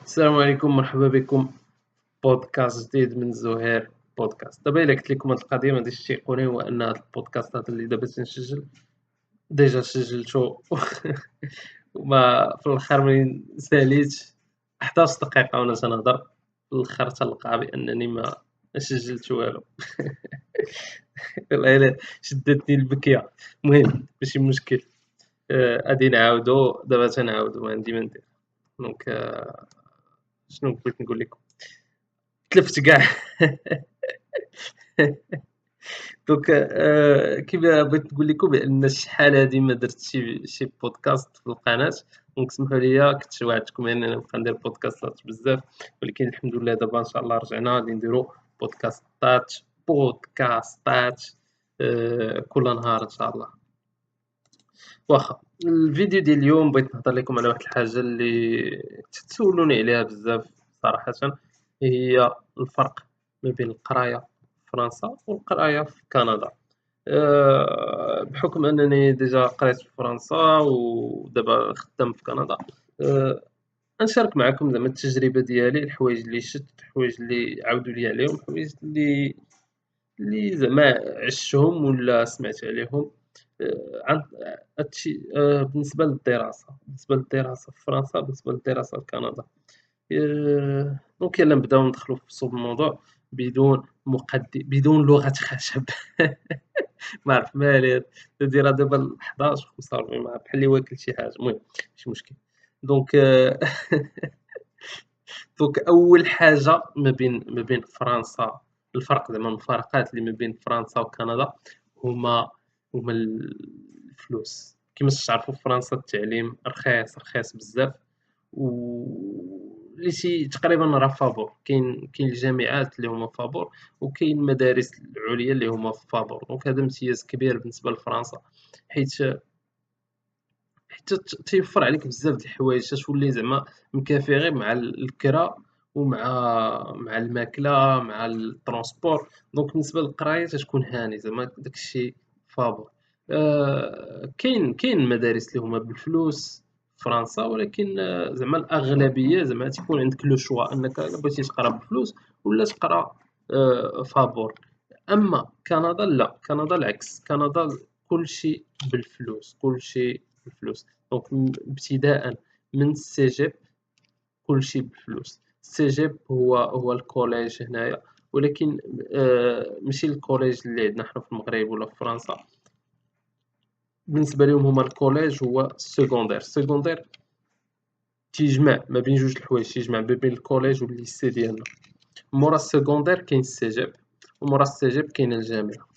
السلام عليكم، مرحبا بكم بودكاست جديد من زهير بودكاست. دابا إلا قلت لكم هاد القضية ما غاديش تيقوني، هو أن هاد البودكاست هذا اللي دابا تنسجل ديجا سجلتو وما في الآخر ملي ساليت 11 دقيقة وأنا تنهضر، في الآخر تنلقى بأنني ما سجلت والو. والله إلا شدتني البكية. المهم ماشي مشكل. غادي نعاودو دابا، تنعاودو ما عندي ما ندير. دونك شنو بغيت نقول لكم؟ تلفت كاع. دونك كيما بغيت نقول لكم بان شحال هادي ما درت شي بودكاست في القناه. دونك سمحوا لي، كنت وعدتكم ان انا نبقى ندير بودكاستات بزاف، ولكن الحمد لله دابا ان شاء الله رجعنا غادي نديرو بودكاستات كل نهار ان شاء الله. واخا الفيديو ديال اليوم بغيت نهضر لكم على واحد الحاجه اللي تسولوني عليها بزاف صراحه، هي الفرق ما بين القرايه في فرنسا والقرايه في كندا. بحكم انني ديجا قريت في فرنسا ودابا خدام في كندا، آه، غنشارك معكم زعما التجربه ديالي، الحوايج اللي شفت، الحوايج اللي عاودوا لي عليهم، الحوايج اللي زعما عشتهم ولا سمعت عليهم. عن هادشي بالنسبة للدراسة في فرنسا، بالنسبة للدراسة في كندا. دونك يلا نبداو ندخلو في صلب الموضوع بدون لغة خشب. ما عرف مالي دايرة دابا 11 45، ما عرف بحال اللي واكل شي حاجة، المهم ماشي مشكل. دونك دونك أول حاجة ما بين فرنسا، الفرق زعما المفارقات اللي ما بين فرنسا وكندا هما هما الفلوس. كيما تعرفوا في فرنسا التعليم رخيص بزاف، اللي شي تقريبا راه فابور. كاين الجامعات اللي هما فابور، وكاين المدارس العليا اللي هما فابور. دونك هذا امتياز كبير بالنسبة لفرنسا، حيت تيوفر عليك بزاف د الحوايج، تولي زعما مكافي غير مع الكرا ومع الماكلة مع الترونسبور. دونك بالنسبة للقراية تكون هاني، زعما داكشي فابور. كاين مدارس اللي هما بالفلوس في فرنسا، ولكن زعما الأغلبية زعما تيكون عندك لو شوا أنك إلا بغيتي تقرا بفلوس ولا تقرا فابور. أما كندا لا، كندا العكس، كندا كلشي بالفلوس، كلشي بالفلوس. دونك ابتداء من السيجيب كلشي بالفلوس. السيجيب هو الكوليج هنايا، ولكن ماشي الكوليج اللي عندنا حنا في المغرب ولا في فرنسا. بالنسبة لهم هما الكوليج هو السكوندير تيجمع ما بين جوج الحوايج، تيجمع ما بين الكوليج والليسي ديالنا. مورا السكوندير كاين السيجيب، ومورا السيجيب كاينه الجامعة.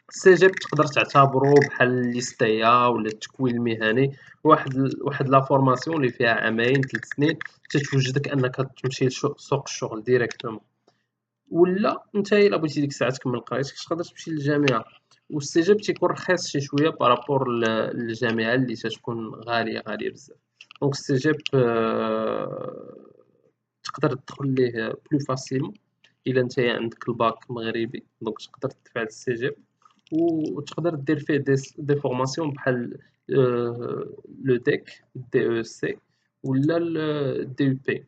السيجيب تقدر تعتبرو بحال ليستيا ولا التكوين المهني، واحد لا فورماسيون اللي فيها عامين 3 سنين تتوجدك انك تمشي لسوق الشغل ديريكتومون. ولا نتا الا بغيتي ديك الساعه تكمل قرايتك تقدر تمشي للجامعه. والسيجيب تيكون رخيص شي شويه بارابور للجامعه اللي تتكون غاليه بزاف. دونك السيجيب تقدر تدخل ليه بلو فاسيلمون الا نتايا عندك الباك مغربي، دونك تقدر تدفع للسيجيب وتقدر دير فيه دي فورماسيون بحال لو ديك دي او سي ولا الدي يو بي.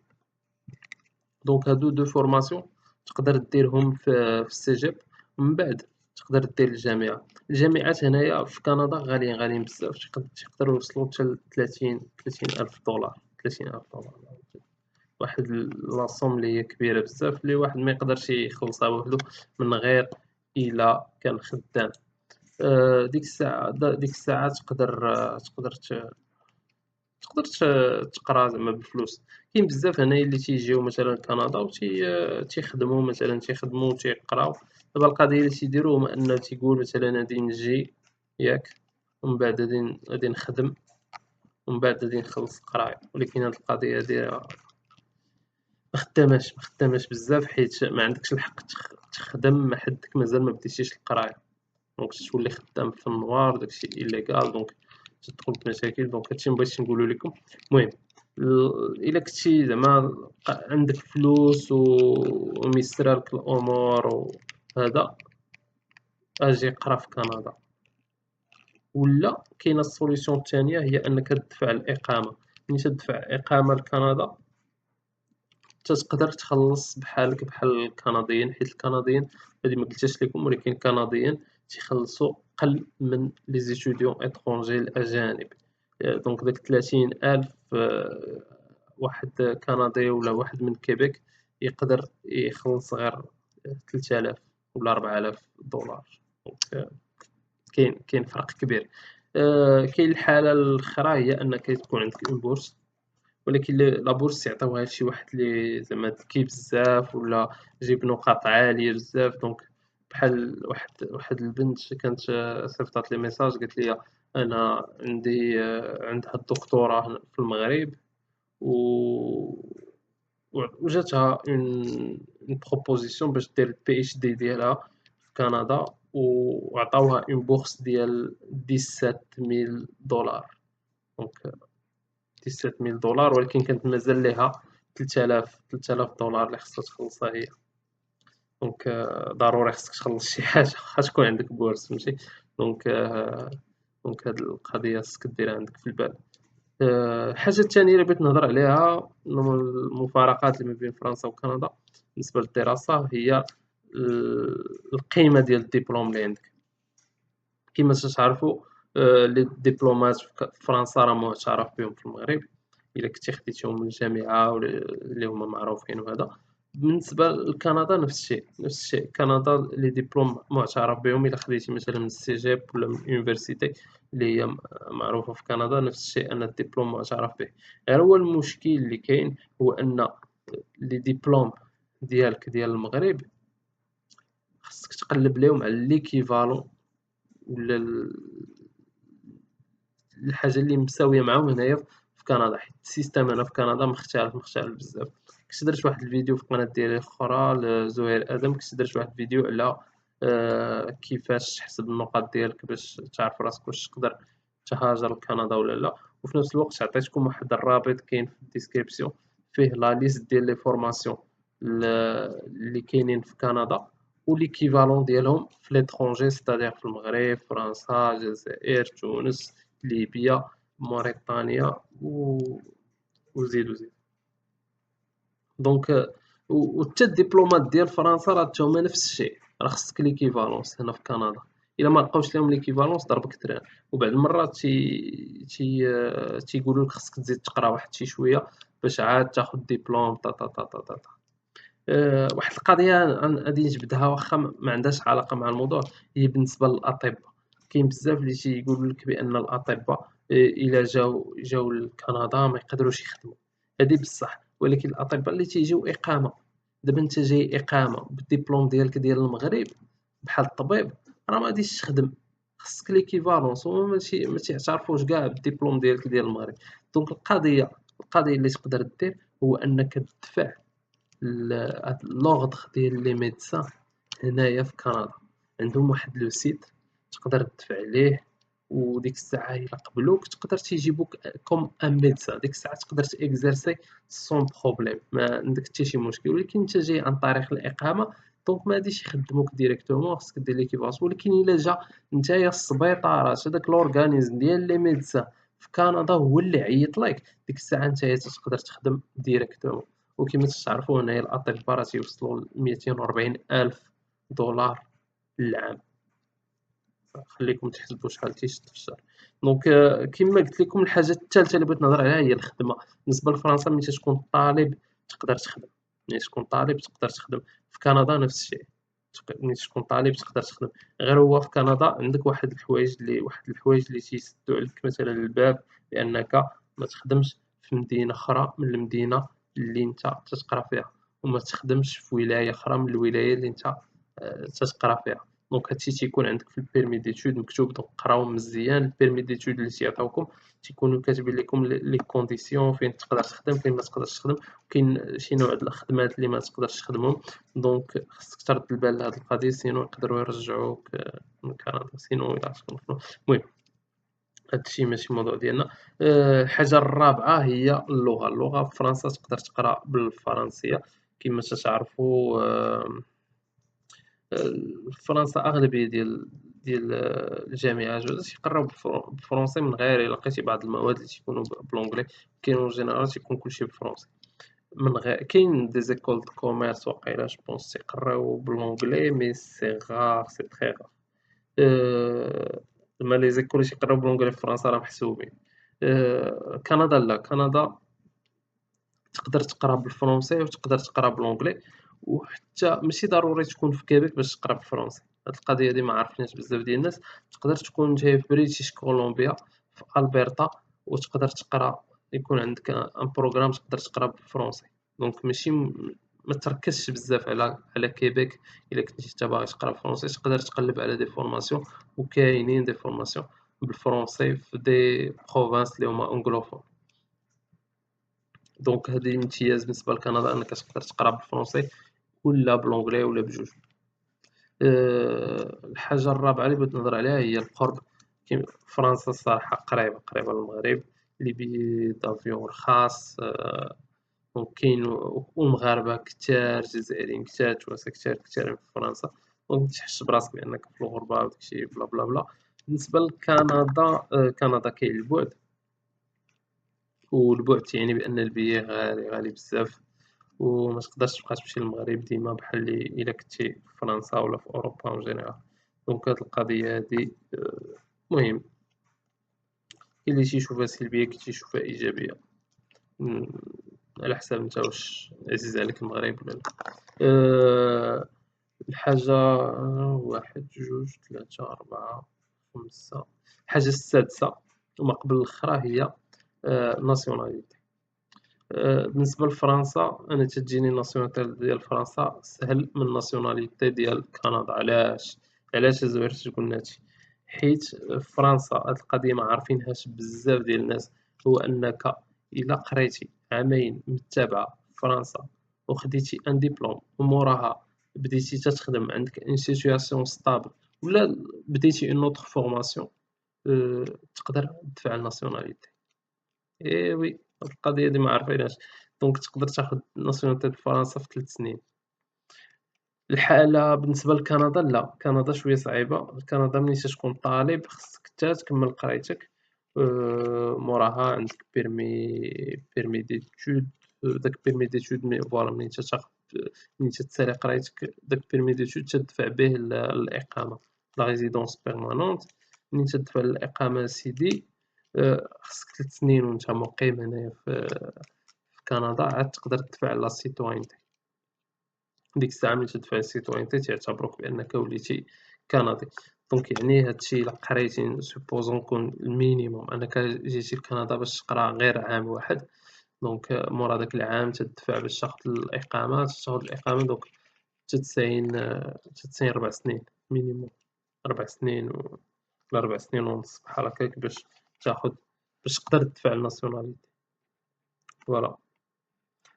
دونك هادو دو فورماسيون تقدر ديرهم في السيجيب، ومن بعد تقدر دير الجامعات هنايا في كندا غاليين بزاف، تقدروا يوصلوا حتى 30 ألف دولار. 30 ألف دولار واحد لاصوم اللي هي كبيرة بزاف، اللي واحد ما يقدرش يخلصها وحده من غير إلا كان خدام. ديك الساعة تقدر تقرا زعما بفلوس. كاين بزاف هنايا اللي تيجيو مثلا كندا تيخدموا مثلا تيخدموا تيقراو. دابا القضيه اللي تيديروا هما انه تيقول مثلا غادي نجي ياك، ومن بعد غادي نخدم، ومن بعد غادي نخلص القرايه. ولكن هاد القضيه هادي ما خداماش بزاف، حيت ما عندكش الحق تخدم مع حدك مازال ما بديتيش القرايه. دونك تولي خدام في النوار، داكشي إليغال، دونك تدخل في مشاكل. دونك هادشي مبغيتش نقولو لكم. المهم الا كنتي زعما عندك فلوس وميسرالك الامور وهذا، اجي قرا في كندا. ولا كاينه السوليسيون الثانيه، هي انك تدفع الاقامه. ملي تدفع اقامه لكندا تقدر تخلص بحالك بحال الكنديين، حيت الكنديين هادي ما قلتهاش لكم، ولكن الكنديين تيخلصوا قل من لي زيتيديون اترونجي الأجانب. دونك داك 30,000 واحد كندي ولا واحد من كيبيك يقدر يخلص غير 3000 ولا 4000 دولار. دونك كاين فرق كبير. كاين الحالة الأخرى هي أنك تكون عندك اون بورصة، ولكن لا بورصة يعطيوها لشي واحد اللي زعما ذكي بزاف ولا جايب نقاط عالية بزاف. دونك بحال واحد البنت كانت صيفطات لي ميساج قالت لي أنا عندي عندها الدكتوراه في المغرب و وجاتها اون بروبوزيسيون باش دير البي اتش دي ديالها في كندا، وعطاوها اون بورصة ديال 17000 دولار. دونك 17000 دولار، ولكن كانت مازال ليها 3000 دولار اللي خصها تخلصها هي. دونك ضروري خصك تخلص شي حاجة، خاص تكون عندك بورص فهمتي. دونك هاد القضية خصك ديرها عندك في البال. الحاجة الثانية اللي بغيت نهضر عليها المفارقات اللي ما بين فرنسا وكندا بالنسبة للدراسة هي القيمة ديال الدبلوم اللي عندك. كما تعرفوا لي ديبلومات في فرنسا راه معترف بهم في المغرب الا كنتي خديتيهم من الجامعه اللي هما معروفين. وهذا بالنسبه لكندا نفس الشيء كندا لي ديبلوم معترف بهم الا خديتي مثلا من السيجيب ولا من اليونيفرسيتي اللي هي معروفه في كندا. نفس الشيء ان الدبلوم معترف به. غير هو المشكل اللي كاين هو ان لي ديبلوم ديالك ديال المغرب خصك تقلب لهم على ليكيفالون ولا الحاجه اللي مساويه معاهم هنايا في كندا، حيت السيستم هنا في كندا مختلف بزاف. كنت درت واحد الفيديو في القناه ديالي الاخرى لزهير ادم، كنت درت واحد الفيديو على كيفاش تحسب النقاط ديالك باش تعرف راسك واش تقدر تهاجر لكندا ولا لا. وفي نفس الوقت عطيتكم واحد الرابط كاين في الديسكريبسيون فيه لا ليست ديال لي فورماسيون اللي كاينين في كندا وليكيفالون ديالهم في ليترونجي، ستادير في المغرب، فرنسا، الجزائر، تونس، ليبيا، موريتانيا وزيد. دونك وحتى الدبلومات ديال فرنسا راه هما نفس الشيء، راه خصك ليكيفالونس هنا في كندا. الا ما لقاوش لهم ليكيفالونس ضربك تران. وبعض المرات تيقولوا لك خصك تزيد تقرا واحد شي شويه باش عاد تاخذ ديبلوم تا. واحد القضيه غادي نجبدها واخا ما عندهاش علاقه مع الموضوع، هي بالنسبه للاطباء. كاين بزاف اللي تيقولوا لك بان الاطباء الا جاو لكندا ما يقدروش يخدموا. هذه بصح، ولكن الاطباء اللي تيجيو اقامه، دابا انت جاي اقامه بالدبلوم ديالك ديال المغرب بحال الطبيب، راه ما غاديش تخدم، خصك ليكيفالونس. هما ما تيعترفوش كاع بالدبلوم ديالك ديال المغرب. دونك القضيه اللي تقدر دير هو انك تدفع هاد لوغدر ديال لي ميدسان هنايا في كندا. عندهم واحد لو سيت تقدر تدفع ليه، وديك الساعة إلا قبلوك تقدر تيجيبوك كوم ان ميدسان. ديك الساعة تقدر تيكزارسي سون بروبليم، ما عندك حتى شي مشكل. ولكن انت جاي عن طريق الإقامة دونك ما غاديش يخدموك ديريكتومون، خصك دير ليكيفالونس. ولكن إلا جا نتايا السبيطارات هداك لورغانيزم ديال لي ميدسان في كندا هو اللي عيط ليك، ديك الساعة نتايا تقدر تخدم ديريكتومون. وكما تعرفوا هنايا الأطباء راه تيوصلوا ل 240,000 دولار للعام. خليكم تحسبوا شحال تيشد في الشهر. دونك كما قلت لكم الحاجه الثالثه اللي بغيت نهضر عليها هي الخدمه. بالنسبه لفرنسا ملي تكون طالب تقدر تخدم، في كندا نفس الشيء، ملي تكون طالب تقدر تخدم. غير هو في كندا عندك واحد الحوايج اللي تيسدوا عليك مثلا الباب، لانك ما تخدمش في مدينه اخرى من المدينه اللي انت تتقرا فيها، وما تخدمش في ولايه اخرى من الولايه اللي انت تتقرا فيها. دونك هادشي تيكون عندك في البيرمي ديتود مكتوب. دونك قراو مزيان البيرمي ديتود اللي تيعطيوكم، تيكونوا كاتبين لكم لي كونديسيون فين تقدر تخدم فين ما تقدرش تخدم، وكاين شي نوع د الخدمات اللي ما تقدرش تخدمهم. دونك خصك ترد البال لهاد القضيه، سينو يقدروا يرجعوك من كندا، سينو الى المهم هادشي ماشي موضوع ديالنا. الحاجه الرابعه هي اللغه في فرنسا تقدر تقرا بالفرنسيه. كما تعرفوا فرنسا أغلبية ديال الجامعات تيقراو بالفرونسي، من غير إلا لقيتي بعض المواد اللي تيكونوا بالونجلي، كاين اون جينيرال تيكون كلشي بالفرونسي. من غير كاين دي زيكول دو كوميرس واقيلا جو بونس تيقراو بالونجلي مي سي غار سي تري غار زعما لي زيكول اللي تيقراو بالونجلي في فرنسا راه محسوبين كندا لا كندا تقدر تقرا بالفرونسي وتقدر تقرا بالونجلي وحتى ماشي ضروري تكون في كيبيك باش تقرا بالفرنسي هاد القضيه هادي ما عرفناش بزاف ديال الناس تقدر تكون جاي في بريتيش كولومبيا في البرتا وتقدر تقرا يكون عندك ان بروغرام تقدر تقرا بالفرنسي دونك ماشي ما تركزش بزاف على كيبيك الا كنتي انت باغي تقرا فرونسي تقدر تقلب على دي فورماسيون وكاينين دي فورماسيون بالفرونسي في دي بروفانس اللي هما انغلوفون دونك هذه الامتياز بالنسبة لكندا أنك تقدر تقرا بالفرنسي ولا بالونجلي ولا بجوج الحاجة الرابعة اللي بغيت نهضر عليها هي القرب فرنسا الصراحة قريبة للمغرب لي بي دافيون رخاص دونك كاين والمغاربة كتار جزائريين كتار توانسة كتار في فرنسا دونك متحسش براسك بأنك في الغربة وداكشي بلا بلا بلا بالنسبة لكندا كندا كاين البعد والبعد تيعني بأن البيئة غالي بزاف وما تقدرش تبقى تمشي للمغرب ديما بحال اللي الا كنتي في فرنسا ولا في اوروبا اون جينيرال دونك هاد القضيه هادي مهم كاين اللي تيشوفها سلبيه كاين تيشوفها ايجابيه مم، على حساب نتا واش عزيز عليك المغرب ولا لا الحاجه واحد جوج ثلاثة أربعة خمسة الحاجة السادسة وما قبل الأخرى هي ناسيوناليتي بالنسبة لفرنسا أنا تجيني ناسيوناليتي ديال فرنسا سهل من ناسيوناليتي ديال كندا علاش زوير تقول هادشي حيت في فرنسا هاد القضية ما عارفينهاش بزاف ديال الناس هو أنك إلا قريتي عامين متابعة في فرنسا وخديتي ان ديبلوم وموراها بديتي تخدم عندك ان سيتوياسيون ستابل ولا بديتي اون اوتر فورماسيون تقدر تدفع الناسيوناليتي إيه وي هاد القضية هادي معرفينهاش دونك تقدر تاخد ناسيوناليتي فرنسا في 3 سنين الحالة بالنسبة لكندا لا كندا شوية صعيبة كندا ملي تكون طالب خصك حتى تكمل قرايتك موراها عندك بيرمي ديتود داك بيرمي ديتود مي فوالا ملي تتسالي قرايتك داك بيرمي ديتود تدفع به الإقامة لا ريزيدونس بيرمانونت ملي تدفع الإقامة سيدي خصك 3 سنين ونتا مقيم هنايا في كندا عاد تقدر تدفع لا سيتوينتي ديك الساعة ملي تدفع السيتوينتي تيعتبروك بأنك وليتي كندي دونك يعني هادشي إلا قريتي سوبوزون كون المينيموم أنك جيتي لكندا باش تقرا غير عام واحد دونك مورا داك العام تدفع باش تاخد الإقامة دونك تتساين 4 سنين مينيموم 4 سنين ولا 4 سنين ونص بحال هكاك باش تقدر تدفع الناسيوناليتي فوالا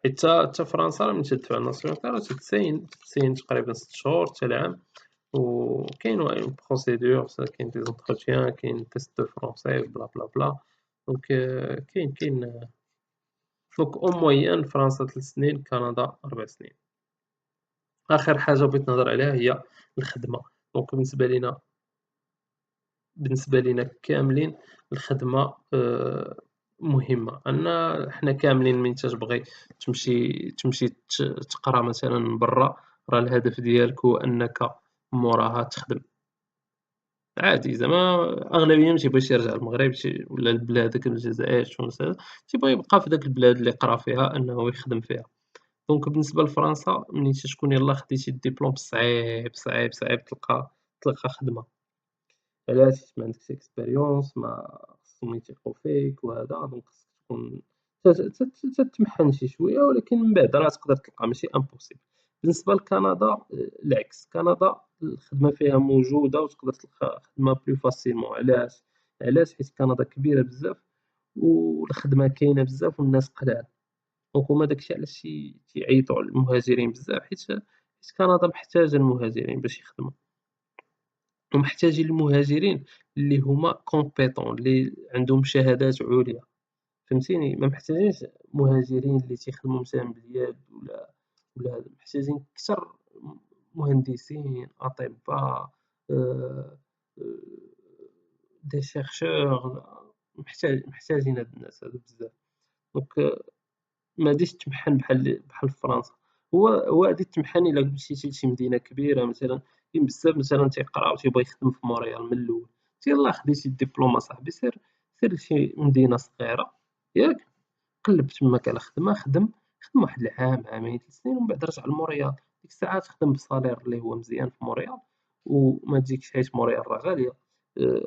حتى فرنسا ملي تدفع الناسيوناليتي راه تتساين تقريبا 6 شهور حتى العام وكاين واحد بروسيدور كاين دي زونتروتيان كاين تيست دو فرونسي بلا بلا بلا دونك كاين دونك او مويان فرنسا 3 سنين كندا 4 سنين اخر حاجه بغيت نهضر عليها هي الخدمه دونك بالنسبة لينا كاملين الخدمة مهمة أن حنا كاملين من تتبغي تمشي تقرا مثلا برا راه الهدف ديالك هو أنك موراها تخدم عادي زعما أغلبية متيبغيش يرجع للمغرب ولا لبلاد داك الجزائر تونس تيبغي يبقى في داك البلاد اللي قرا فيها أنه يخدم فيها دونك بالنسبة لفرنسا ملي تكون يلاه خديتي الدبلوم صعيب تلقى خدمة علاش حيت ما عندكش اكسبيريونس ما خصهم يثيقوا فيك وهذا دونك خصك تكون تتمحن شي شويه ولكن من بعد راه تقدر تلقى ماشي امبوسيبل بالنسبه لكندا العكس كندا الخدمه فيها موجوده وتقدر تلقى خدمه بلو فاسيلمون علاش حيت كندا كبيره بزاف والخدمه كاينه بزاف والناس قلال دونك هما داكشي علاش تيعيطوا على المهاجرين بزاف حيت كندا محتاجه المهاجرين باش يخدموا ومحتاجين المهاجرين اللي هما كومبيتون اللي عندهم شهادات عليا فهمتيني ما محتاجينش مهاجرين اللي تيخدموا مثلا باليد ولا هذا محتاجين اكثر مهندسين اطباء آه، آه، دي شيرشور محتاجين هاد الناس هادو بزاف دونك ما غاديش تمحّن بحال في فرنسا. هو غادي تمحّن إلا مشيتي لشي مدينة كبيرة مثلًا. كاين بزاف مثلًا تيقرا وتيبغي يخدم في مونريال من الأول، أنت يلاه خديتي الدبلوم أصاحبي سير لشي مدينة صغيرة ياك، قلّب تماك على خدمة، خدم واحد العام، عامين، 3 سنين ومن بعد رجع لمونريال. ديك الساعة تخدم بصالير اللي هو مزيان في مونريال وما تجيكش حيت مونريال راه غالية.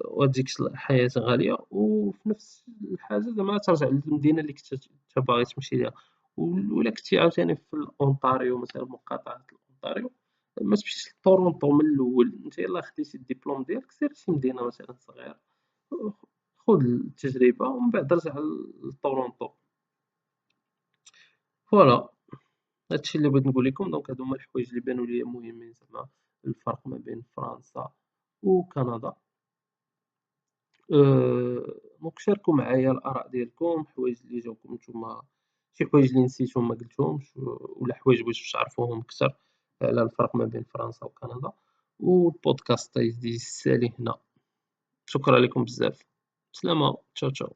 وتجيكش الحياة غالية، وفي نفس الحاجة زعما ترجع للمدينة اللي كنت أنت باغي تمشي ليها. وإلا كنتي عاوتاني في أونتاريو مثلًا مقاطعة أونتاريو، ما تمشيش لطورونطو من الأول، أنت يلاه خديتي الدبلوم ديالك سير لشي مدينة مثلًا صغيرة، خُذ التجربة ومن بعد رجع لطورونطو. فوالا، هادشي اللي بغيت نقول لكم. دونك هادو هما الحوايج اللي بانوا ليا مهمين زعما الفرق ما بين فرنسا وكندا. دونك شاركوا معايا الآراء ديالكم، الحوايج اللي جاوكم نتوما، شي حوايج اللي نسيتهم ما قلتهمش، ولا حوايج بغيتو تعرفوهم أكثر على الفرق ما بين فرنسا وكندا. والبودكاست يزيد يسالي هنا. شكرا لكم بزاف. بسلامة. تشاو تشاو.